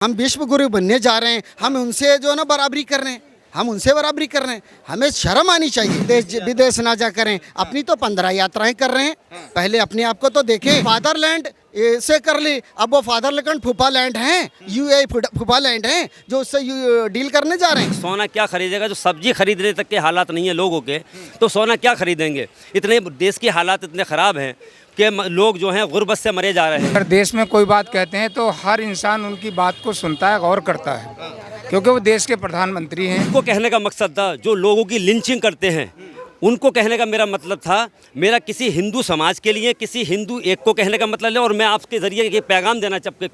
हम विश्व गुरु बनने जा रहे हैं, हम उनसे जो है ना बराबरी कर रहे हैं, हम उनसे बराबरी कर रहे हैं। हमें शर्म आनी चाहिए। देश विदेश ना जा करें, अपनी तो 15 यात्राएं कर रहे हैं। पहले अपने आप को तो देखें। फादरलैंड से कर ली, अब वो फादरलैंड फूफा लैंड हैं, यूए फूफा लैंड हैं, जो उससे डील करने जा रहे हैं। सोना क्या खरीदेगा? जो सब्जी खरीदने तक के हालात नहीं है लोगों के, तो सोना क्या खरीदेंगे? इतने देश के हालात इतने ख़राब हैं कि लोग जो हैं गुर्बत से मरे जा रहे हैं। अगर देश में कोई बात कहते हैं तो हर इंसान उनकी बात को सुनता है, गौर करता है, क्योंकि वो देश के प्रधानमंत्री हैं। उनको कहने का मकसद था, जो लोगों की लिंचिंग करते हैं, उनको कहने का मेरा मतलब था, मेरा किसी हिंदू समाज के लिए, किसी हिंदू एक को कहने का मतलब है। और मैं आपके ज़रिए ये पैगाम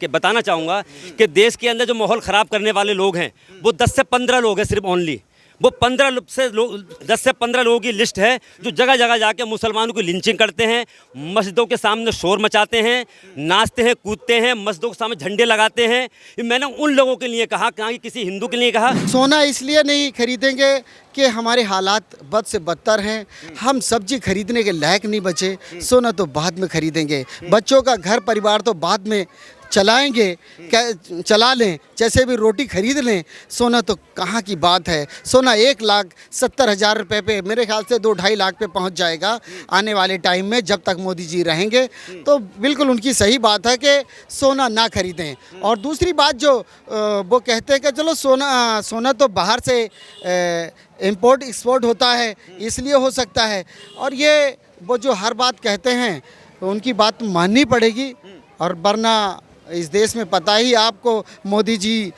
बताना चाहूँगा कि देश के अंदर जो माहौल ख़राब करने वाले लोग हैं, वो 10 से 15 लोग हैं सिर्फ ओनली। वो 10 से 15 लोगों की लिस्ट है जो जगह जगह जाके मुसलमानों की लिंचिंग करते हैं, मस्जिदों के सामने शोर मचाते हैं, नाचते हैं, कूदते हैं, मस्जिदों के सामने झंडे लगाते हैं। मैंने उन लोगों के लिए कहा, कि किसी हिंदू के लिए कहा। सोना इसलिए नहीं खरीदेंगे कि हमारे हालात बद से बदतर हैं, हम सब्जी खरीदने के लायक नहीं बचे। सोना तो बाद में खरीदेंगे, बच्चों का घर परिवार तो बाद में चलाएंगे, चला लें, जैसे भी रोटी खरीद लें। सोना तो कहाँ की बात है। सोना 1,70,000 रुपये पे, मेरे ख्याल से 2-2.5 लाख पे पहुंच जाएगा आने वाले टाइम में, जब तक मोदी जी रहेंगे। तो बिल्कुल उनकी सही बात है कि सोना ना खरीदें। और दूसरी बात जो वो कहते हैं कि चलो सोना तो बाहर से इंपोर्ट एक्सपोर्ट होता है, इसलिए हो सकता है। और ये वो जो हर बात कहते हैं, उनकी बात माननी पड़ेगी। और वरना इस देश में पता ही आपको, मोदी जी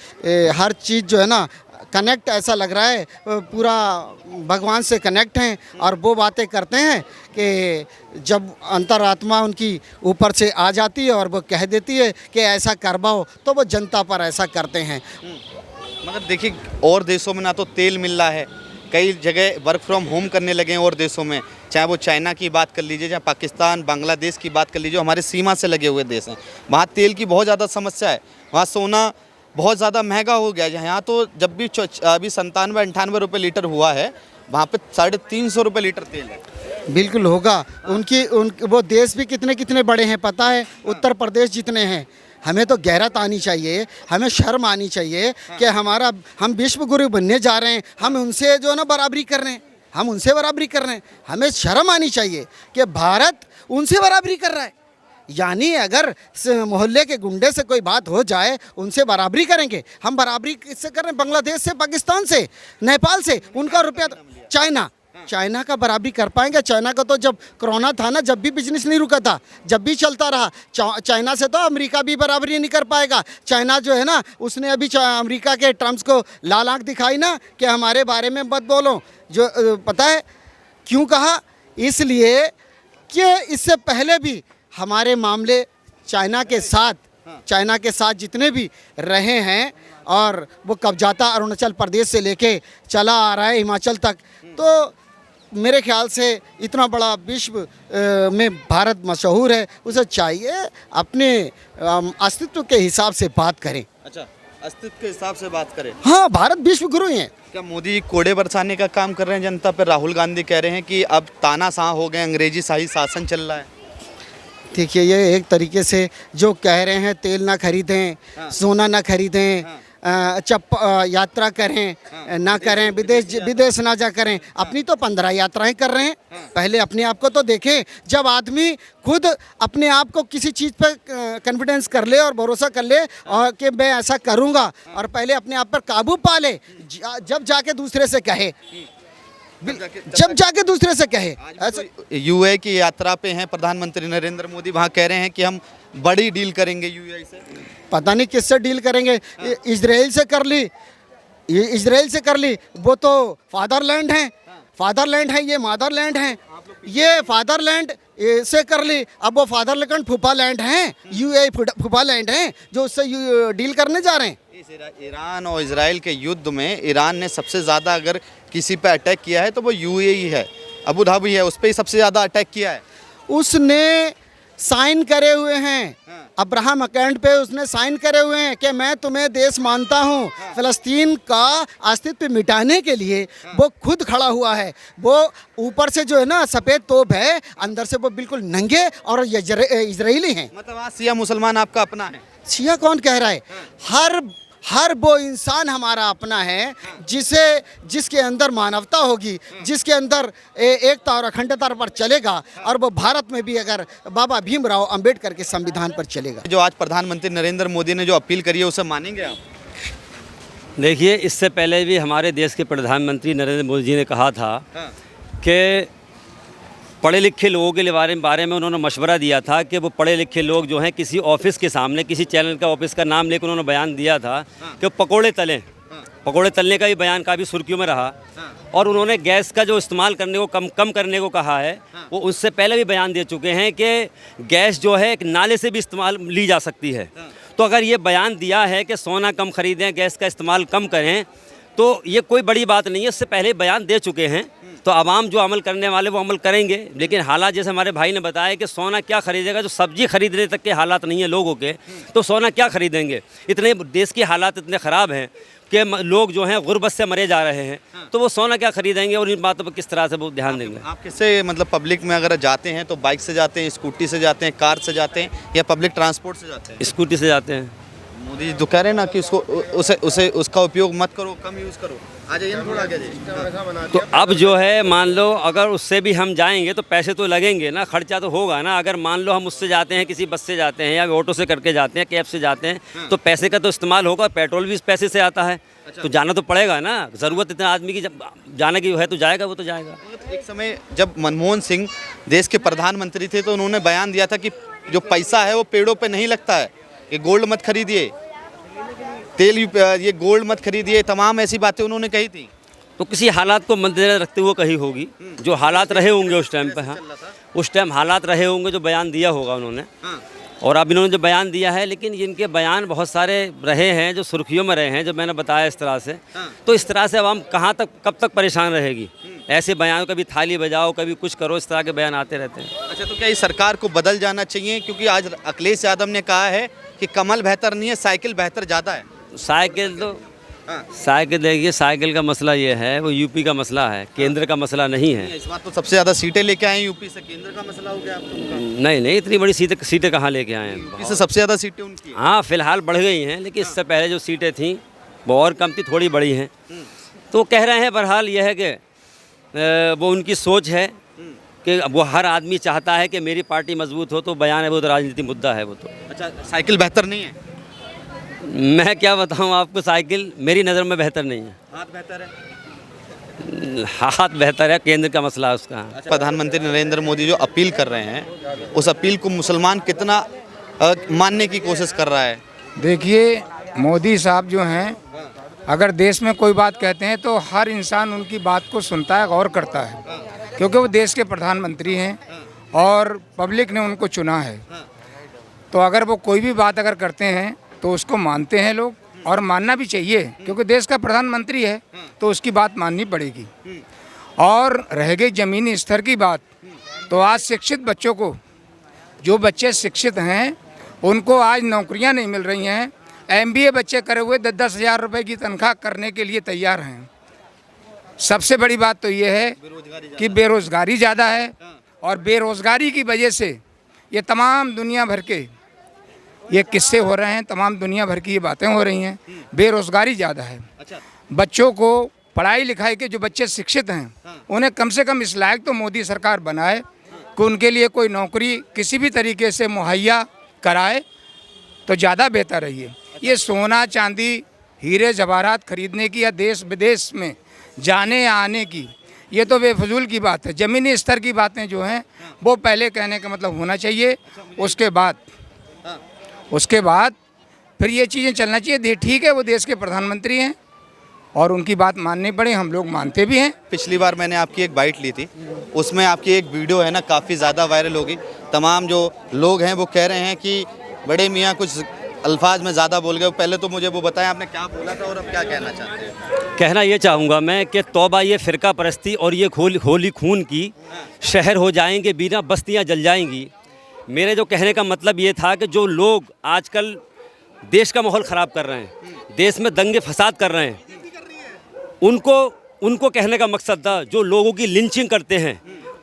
हर चीज़ जो है ना कनेक्ट, ऐसा लग रहा है पूरा भगवान से कनेक्ट हैं। और वो बातें करते हैं कि जब अंतरात्मा उनकी ऊपर से आ जाती है और वो कह देती है कि ऐसा करवाओ, तो वो जनता पर ऐसा करते हैं। मगर देखिए, और देशों में ना तो तेल मिल रहा है, कई जगह वर्क फ्रॉम होम करने लगे हैं और देशों में, चाहे वो चाइना की बात कर लीजिए, चाहे पाकिस्तान, बांग्लादेश की बात कर लीजिए, हमारे सीमा से लगे हुए देश हैं। वहाँ तेल की बहुत ज़्यादा समस्या है, वहाँ सोना बहुत ज़्यादा महंगा हो गया है। यहाँ तो जब भी अभी 97-98 रुपये लीटर हुआ है, वहाँ पे 350 रुपये लीटर तेल है। बिल्कुल होगा। वो देश भी कितने कितने बड़े हैं पता है, उत्तर प्रदेश जितने हैं। हमें तो गैरत आनी चाहिए, हमें शर्म आनी चाहिए कि हम विश्व गुरु बनने जा रहे हैं, हम उनसे जो है ना बराबरी कर रहे हैं, हम उनसे बराबरी कर रहे हैं। हमें शर्म आनी चाहिए कि भारत उनसे बराबरी कर रहा है। यानी अगर मोहल्ले के गुंडे से कोई बात हो जाए, उनसे बराबरी करेंगे। हम बराबरी किससे कर रहे हैं? बांग्लादेश से, पाकिस्तान से, नेपाल से। उनका रुपया, चाइना का बराबरी कर पाएंगे? चाइना का तो जब कोरोना था ना, जब भी बिजनेस नहीं रुका था, जब भी चलता रहा। चाइना से तो अमेरिका भी बराबरी नहीं कर पाएगा। चाइना जो है ना, उसने अभी अमेरिका के ट्रम्प को लाल आंख दिखाई ना कि हमारे बारे में मत बोलो। जो पता है क्यों कहा? इसलिए कि इससे पहले भी हमारे मामले चाइना के साथ जितने भी रहे हैं, और वो कब्जाता अरुणाचल प्रदेश से लेके चला आ रहा है हिमाचल तक। तो मेरे ख्याल से इतना बड़ा विश्व में भारत मशहूर है, उसे चाहिए अपने अस्तित्व के हिसाब से बात करें। अच्छा, अस्तित्व के हिसाब से बात करें। हाँ, भारत विश्व गुरु हैं। क्या मोदी जी कोड़े बरसाने का काम कर रहे हैं जनता पर? राहुल गांधी कह रहे हैं कि अब तानाशाह हो गए, अंग्रेजी शाही शासन चल रहा है। देखिए, ये एक तरीके से जो कह रहे हैं, तेल ना खरीदें, सोना ना खरीदें, यात्रा करें ना करें, विदेश ना जा करें, अपनी तो 15 यात्राएं कर रहे हैं। पहले अपने आप को तो देखें। जब आदमी खुद अपने आप को किसी चीज़ पर कॉन्फिडेंस कर ले और भरोसा कर ले और कि मैं ऐसा करूंगा, और पहले अपने आप पर काबू पा ले, जब जाके दूसरे से कहे, जब जाके दूसरे से कहे। ऐसा यूए की यात्रा पे हैं प्रधानमंत्री नरेंद्र मोदी, वहाँ कह रहे हैं कि हम बड़ी डील करेंगे यूए से। पता नहीं किससे डील करेंगे। इजराइल से कर ली, वो तो फादरलैंड है, ये मदरलैंड है। ये फादरलैंड से कर ली, अब वो फादरलैंड फूफा लैंड हैं, यूए फूफा लैंड हैं, जो उससे डील करने जा रहे हैं। ईरान और इजराइल के युद्ध में ईरान ने सबसे ज़्यादा अगर किसी पे अटैक किया है तो वो यूएई है, अबू धाबी है, उस पर ही सबसे ज़्यादा अटैक किया है। उसने साइन करे हुए हैं, अब्राहम अकैंड पे उसने साइन करे हुए हैं कि मैं तुम्हें देश मानता हूँ। फ़लस्तीन का अस्तित्व मिटाने के लिए वो खुद खड़ा हुआ है। वो ऊपर से जो है ना सफ़ेद तोप है, अंदर से वो बिल्कुल नंगे और इजरायली हैं। मतलब शिया मुसलमान आपका अपना है? शिया कौन कह रहा है? हर वो इंसान हमारा अपना है जिसके अंदर मानवता होगी, जिसके अंदर एकता और अखंडता पर चलेगा, और वो भारत में भी अगर बाबा भीमराव अंबेडकर के संविधान पर चलेगा। जो आज प्रधानमंत्री नरेंद्र मोदी ने जो अपील करी है उसे मानेंगे आप? देखिए, इससे पहले भी हमारे देश के प्रधानमंत्री नरेंद्र मोदी जी ने कहा था कि पढ़े लिखे लोगों के बारे में उन्होंने मशवरा दिया था कि वो पढ़े लिखे लोग जो हैं किसी ऑफिस के सामने, किसी चैनल का ऑफिस का नाम लेकर उन्होंने बयान दिया था कि पकोड़े तलें। पकोड़े तलने का भी बयान काफ़ी सुर्खियों में रहा। और उन्होंने गैस का जो इस्तेमाल करने को कम करने को कहा है। वो उससे पहले भी बयान दे चुके हैं कि गैस जो है एक नाले से भी इस्तेमाल ली जा सकती है। तो अगर ये बयान दिया है कि सोना कम ख़रीदें, गैस का इस्तेमाल कम करें, तो ये कोई बड़ी बात नहीं है। इससे पहले बयान दे चुके हैं। तो आवाम जो अमल करने वाले वो अमल करेंगे। लेकिन हालात जैसे हमारे भाई ने बताया कि सोना क्या खरीदेगा, जो सब्जी खरीदने तक के हालात नहीं है लोगों के, तो सोना क्या खरीदेंगे? इतने देश के हालात इतने ख़राब हैं कि लोग जो हैं गुर्बत से मरे जा रहे हैं, तो वो सोना क्या खरीदेंगे और इन बातों पर किस तरह से वो ध्यान देंगे? आप किससे मतलब पब्लिक में अगर जाते हैं तो बाइक से जाते हैं, स्कूटी से जाते हैं, कार से जाते हैं या पब्लिक ट्रांसपोर्ट से जाते हैं? स्कूटी से जाते हैं। मोदी जी तो कह रहे हैं ना कि उसका उपयोग मत करो, कम यूज़ करो। आ जाइए थोड़ा आगे जी। तो अब जो है मान लो अगर उससे भी हम जाएंगे तो पैसे तो लगेंगे ना, खर्चा तो होगा ना। अगर मान लो हम उससे जाते हैं, किसी बस से जाते हैं या ऑटो से करके जाते हैं, कैब से जाते हैं, तो पैसे का तो इस्तेमाल होगा। पेट्रोल भी इस पैसे से आता है। तो जाना तो पड़ेगा ना। ज़रूरत इतना आदमी की जब जाने की है तो जाएगा, वो तो जाएगा। एक समय जब मनमोहन सिंह देश के प्रधानमंत्री थे तो उन्होंने बयान दिया था कि जो पैसा है वो पेड़ों पे नहीं लगता है, ये गोल्ड मत खरीदिए, तेल ये गोल्ड मत खरीदिए, तमाम ऐसी बातें उन्होंने कही थी। तो किसी हालात को मद्देनजर रखते हुए कही होगी। जो हालात रहे होंगे उस टाइम पे, हाँ उस टाइम हालात रहे होंगे जो बयान दिया होगा उन्होंने। और अब इन्होंने जो बयान दिया है, लेकिन इनके बयान बहुत सारे रहे हैं जो सुर्खियों में रहे हैं, जो मैंने बताया इस तरह से। तो इस तरह से आवाम कहाँ तक, कब तक परेशान रहेगी? ऐसे बयान, कभी थाली बजाओ, कभी कुछ करो, इस तरह के बयान आते रहते हैं। अच्छा, तो क्या इस सरकार को बदल जाना चाहिए? क्योंकि आज अखिलेश यादव ने कहा है कि कमल बेहतर नहीं है, साइकिल बेहतर ज़्यादा है। साइकिल तो साइकिल देखिए, साइकिल का मसला ये है, वो यूपी का मसला है, केंद्र का मसला नहीं है। इस बार तो सबसे ज़्यादा सीटें लेके आए हैं यूपी से, केंद्र का मसला हो गया आप लोगों का। नहीं, इतनी बड़ी सीटें कहाँ लेके आए हैं? यूपी से सबसे ज़्यादा सीटें उनकी हैं। हाँ, फिलहाल बढ़ गई हैं, लेकिन इससे पहले जो सीटें थीं वो और कम थी, थोड़ी बड़ी हैं। तो कह रहे हैं बहरहाल यह है कि वो उनकी सोच है कि वो हर आदमी चाहता है कि मेरी पार्टी मजबूत हो। तो बयान है, वो तो राजनीतिक मुद्दा है वो तो। अच्छा, साइकिल बेहतर नहीं है? मैं क्या बताऊं आपको, साइकिल मेरी नज़र में बेहतर नहीं है। हाथ बेहतर है? हाथ बेहतर है, केंद्र का मसला है उसका। प्रधानमंत्री नरेंद्र मोदी जो अपील कर रहे हैं, उस अपील को मुसलमान कितना मानने की कोशिश कर रहा है? देखिए, मोदी साहब जो हैं, अगर देश में कोई बात कहते हैं तो हर इंसान उनकी बात को सुनता है, गौर करता है, क्योंकि वो देश के प्रधानमंत्री हैं और पब्लिक ने उनको चुना है। तो अगर वो कोई भी बात अगर करते हैं तो उसको मानते हैं लोग, और मानना भी चाहिए, क्योंकि देश का प्रधानमंत्री है तो उसकी बात माननी पड़ेगी। और रह गई ज़मीनी स्तर की बात, तो आज शिक्षित बच्चों को, जो बच्चे शिक्षित हैं उनको आज नौकरियां नहीं मिल रही हैं। MBA बच्चे करे हुए 10-10 हज़ार रुपये की तनख्वाह करने के लिए तैयार हैं। सबसे बड़ी बात तो ये है कि बेरोज़गारी ज़्यादा है, और बेरोज़गारी की वजह से ये तमाम दुनिया भर के ये किस्से हो रहे हैं, तमाम दुनिया भर की ये बातें हो रही हैं। बेरोज़गारी ज़्यादा है। अच्छा, बच्चों को पढ़ाई लिखाई के, जो बच्चे शिक्षित हैं उन्हें कम से कम इस लायक तो मोदी सरकार बनाए कि उनके लिए कोई नौकरी किसी भी तरीके से मुहैया कराए तो ज़्यादा बेहतर है। ये सोना चांदी हीरे जवाहरात खरीदने की या देश विदेश में जाने या आने की, ये तो बेफजूल की बात है। ज़मीनी स्तर की बातें जो हैं वो पहले कहने का मतलब होना चाहिए। उसके बाद फिर ये चीज़ें चलना चाहिए। ठीक है, वो देश के प्रधानमंत्री हैं और उनकी बात माननी पड़े, हम लोग मानते भी हैं। पिछली बार मैंने आपकी एक बाइट ली थी, उसमें आपकी एक वीडियो है ना काफ़ी ज़्यादा वायरल होगी। तमाम जो लोग हैं वो कह रहे हैं कि बड़े मियाँ कुछ अल्फाज में ज़्यादा बोल गए। पहले तो मुझे वो बताएं आपने क्या बोला था और अब क्या कहना चाहते हैं? कहना ये चाहूँगा मैं कि तौबा ये फ़िरका परस्ती और ये होली खून की, शहर हो जाएंगे बीना बस्तियाँ जल जाएंगी। मेरे जो कहने का मतलब ये था कि जो लोग आजकल देश का माहौल ख़राब कर रहे हैं, देश में दंगे फसाद कर रहे हैं, उनको कहने का मकसद था। जो लोगों की लिंचिंग करते हैं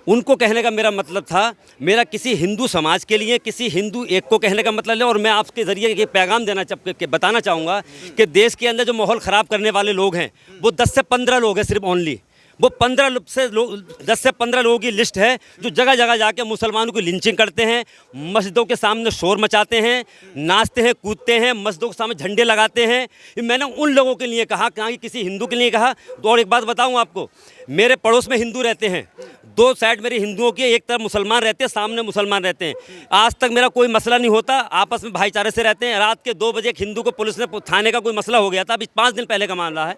उनको कहने का मेरा मतलब था, मेरा किसी हिंदू समाज के लिए, किसी हिंदू एक को कहने का मतलब है। और मैं आपके ज़रिए ये पैगाम बताना चाहूँगा कि देश के अंदर जो माहौल ख़राब करने वाले लोग हैं वो 10 से 15 लोग हैं, सिर्फ ओनली वो 10 से 15 लोगों की लिस्ट है जो जगह जगह जाके मुसलमानों की लिंचिंग करते हैं, मस्जिदों के सामने शोर मचाते हैं, नाचते हैं, कूदते हैं, मस्जिदों के सामने झंडे लगाते हैं। मैंने उन लोगों के लिए कहा, कहाँ कि किसी हिंदू के लिए कहा। तो और एक बात बताऊँ आपको, मेरे पड़ोस में हिंदू रहते हैं, 2 साइड मेरे हिंदुओं की, एक तरफ मुसलमान रहते हैं, सामने मुसलमान रहते हैं। आज तक मेरा कोई मसला नहीं होता, आपस में भाईचारे से रहते हैं। रात के 2 बजे एक हिंदू को पुलिस ने थाने का कोई मसला हो गया था, अभी 5 दिन पहले का मामला है।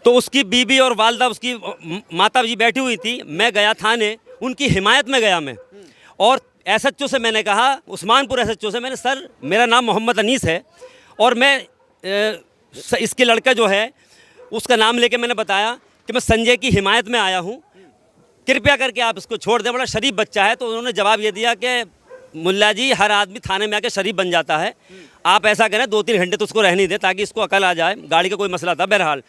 तो उसकी बीबी और वालदा, उसकी माता जी बैठी हुई थी, मैं गया थाने, उनकी हिमायत में गया मैं। और एसएचओ से मैंने कहा, उस्मानपुर एसएचओ से मैंने, सर मेरा नाम मोहम्मद अनीस है और मैं इसके लड़का जो है उसका नाम लेके मैंने बताया कि मैं संजय की हिमायत में आया हूँ, कृपया करके आप इसको छोड़ दें, बड़ा शरीफ बच्चा है। तो उन्होंने जवाब ये दिया कि मुल्ला जी, हर आदमी थाने में आके शरीफ बन जाता है, आप ऐसा करें 2-3 घंटे तो उसको रहने दें ताकि इसको अकल आ जाए। गाड़ी का कोई मसला था बहरहाल।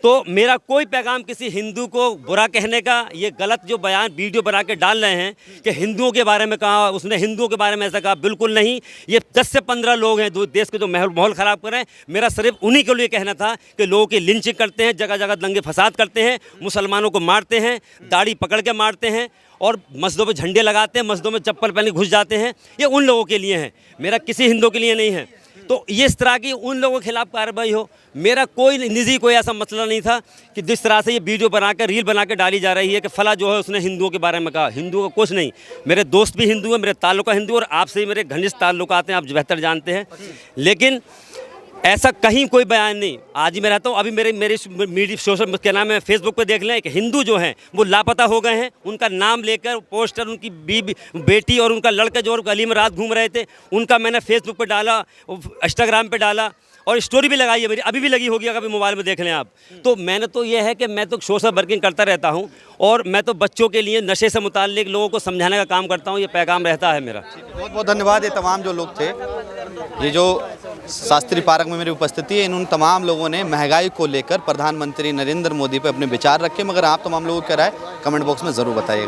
तो मेरा कोई पैगाम किसी हिंदू को बुरा कहने का, ये गलत जो बयान वीडियो बना के डाल रहे हैं कि हिंदुओं के बारे में कहा, उसने हिंदुओं के बारे में ऐसा कहा, बिल्कुल नहीं। ये 10 से 15 लोग हैं देश के जो माहौल ख़राब कर रहे हैं। मेरा सिर्फ उन्हीं के लिए कहना था कि लोगों की लिंचिंग करते हैं, जगह जगह दंगे फसाद करते हैं, मुसलमानों को मारते हैं, दाढ़ी पकड़ के मारते हैं और मस्जिदों में झंडे लगाते हैं, मस्जिदों में चप्पल पहन के घुस जाते हैं। ये उन लोगों के लिए है, मेरा किसी हिंदू के लिए नहीं है। तो ये इस तरह की उन लोगों के खिलाफ कार्रवाई हो। मेरा कोई निजी कोई ऐसा मसला नहीं था कि जिस तरह से ये वीडियो बना कर, रील बना के डाली जा रही है कि फला जो है उसने हिंदुओं के बारे में कहा। हिंदुओं का कुछ नहीं, मेरे दोस्त भी हिंदू हैं, मेरे ताल्लुका हिंदू और आपसे ही मेरे घनिष्ठ ताल्लुकात हैं, आप बेहतर जानते हैं। लेकिन ऐसा कहीं कोई बयान नहीं। आज ही मैं रहता हूँ, अभी मेरे मीडिया सोशल क्या नाम है, फेसबुक पे देख लें कि हिंदू जो हैं वो लापता हो गए हैं। उनका नाम लेकर पोस्टर, उनकी बेटी और उनका लड़का जो गली में रात घूम रहे थे, उनका मैंने फेसबुक पे डाला, इंस्टाग्राम पे डाला और स्टोरी भी लगाई है मेरी, अभी भी लगी होगी, अगर मोबाइल में देख लें आप। तो मैंने तो ये है कि मैं तो सोशल वर्किंग करता रहता हूँ और मैं तो बच्चों के लिए नशे से मुताल्लिक लोगों को समझाने का काम करता हूँ। ये पैगाम रहता है मेरा। बहुत बहुत धन्यवाद। ये तमाम जो लोग थे, ये जो शास्त्री पार्क में मेरी उपस्थिति है, इन उन तमाम लोगों ने महंगाई को लेकर प्रधानमंत्री नरेंद्र मोदी पर अपने विचार रखे। मगर आप तमाम लोगों को क्या राय कमेंट बॉक्स में ज़रूर बताइएगा।